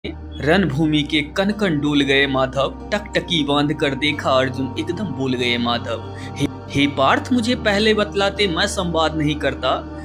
रणभूमि के कण कण डूल गए माधव, टकटकी बांध कर देखा अर्जुन, एकदम भूल गए माधव। हे पार्थ मुझे पहले बतलाते, मैं संवाद नहीं करता।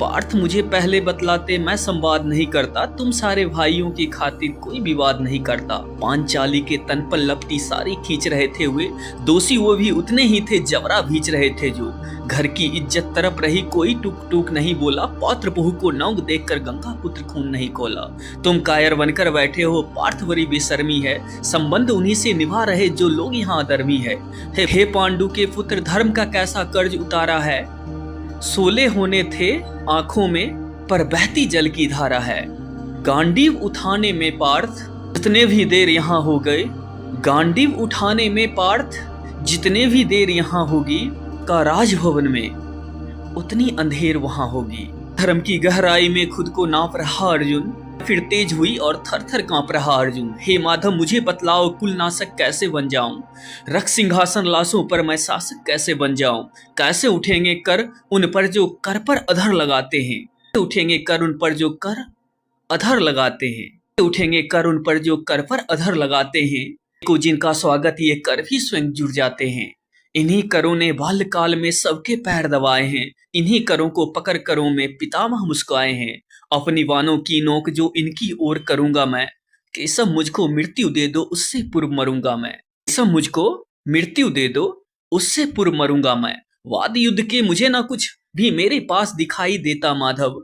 पार्थ मुझे पहले बतलाते, मैं संवाद नहीं करता। तुम सारे भाइयों की खातिर कोई विवाद नहीं करता। पांचाली के तन पर लपटी सारी खींच रहे थे हुए, दोषी वो भी उतने ही थे, जबरा भींच रहे थे जो। घर की इज्जत तरफ रही, कोई टूक टूक नहीं बोला। पौत्र बहु को नौंग देखकर गंगा पुत्र खून नहीं खोला। तुम कायर बनकर बैठे हो, पार्थ बड़ी बेशर्मी है। संबंध उन्हीं से निभा रहे जो लोग यहाँ अधर्मी है। हे पांडु के पुत्र, धर्म का कैसा कर्ज उतारा है। सोले होने थे आंखों में, पर बहती जल की धारा है। गांडीव उठाने में पार्थ जितने भी देर यहाँ हो गए, गांडीव उठाने में पार्थ जितने भी देर यहाँ होगी, का राजभवन में उतनी अंधेर वहां होगी। धर्म की गहराई में खुद को नाप रहा अर्जुन, फिर तेज हुई और थर थर कांप रहा अर्जुन। हे माधव मुझे बतलाओ, कुल नाशक कैसे बन जाऊं। रख सिंहासन लाशों पर मैं शासक कैसे बन जाऊं। कैसे उठेंगे कर उन पर जो कर पर अधर लगाते हैं। उठेंगे कर उन पर जो कर अधर लगाते हैं। उठेंगे कर उन पर जो कर पर अधर लगाते हैं। को जिनका स्वागत ये कर भी स्वयं जुड़ जाते हैं। इन्हीं करों ने बाल्यकाल में सबके पैर दबाए हैं। इन्हीं करों को पकड़ करों में पितामह मुस्कुराए हैं। अपनी बाणों की नोक जो इनकी ओर करूंगा मैं, केशव मुझको मृत्यु दे दो उससे पूर्व मरूंगा मैं। केशव मुझको मृत्यु दे दो उससे पूर्व मरूंगा मैं। वाद युद्ध के मुझे ना कुछ भी मेरे पास दिखाई देता माधव।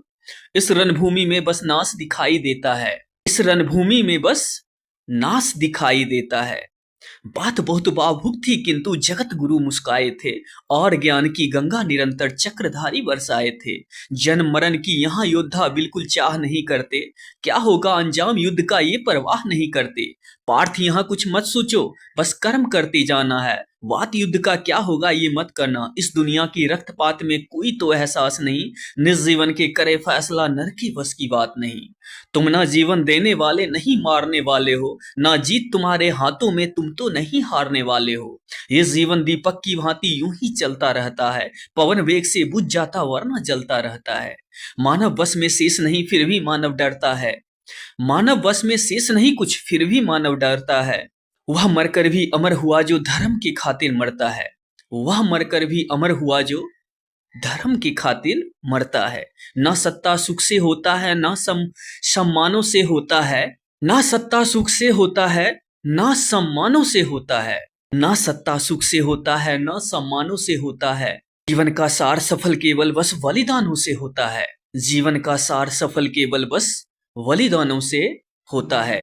इस रणभूमि में बस नाश दिखाई देता है। इस रणभूमि में बस नाश दिखाई देता है। बात बहुत भावुक थी, किंतु जगत गुरु मुस्काए थे और ज्ञान की गंगा निरंतर चक्रधारी बरसाए थे। जन्म मरण की यहाँ योद्धा बिल्कुल चाह नहीं करते, क्या होगा अंजाम युद्ध का ये परवाह नहीं करते। पार्थ यहाँ कुछ मत सोचो, बस कर्म करते जाना है। बात युद्ध का क्या होगा ये मत करना। इस दुनिया की रक्तपात में कोई तो एहसास नहीं, निज जीवन के करे फैसला नर के बस की बात नहीं। तुम ना जीवन देने वाले नहीं मारने वाले हो, ना जीत तुम्हारे हाथों में, तुम तो नहीं हारने वाले हो। ये जीवन दीपक की भांति यूं ही चलता रहता है, पवन वेग से बुझ जाता वरना जलता रहता है। मानव बस में शेष नहीं फिर भी मानव डरता है। मानव बस में शेष नहीं कुछ फिर भी मानव डरता है। वह मरकर भी अमर हुआ जो धर्म की खातिर मरता है। वह मरकर भी अमर हुआ जो धर्म की खातिर मरता है। ना सत्ता सुख से होता है, ना सम्मानों से होता है। ना सत्ता सुख से होता है, ना सम्मानों से होता है। ना सत्ता सुख से होता है, ना सम्मानों से होता है। जीवन का सार सफल केवल बस बलिदानों से होता है। जीवन का सार सफल केवल बस बलिदानों से होता है।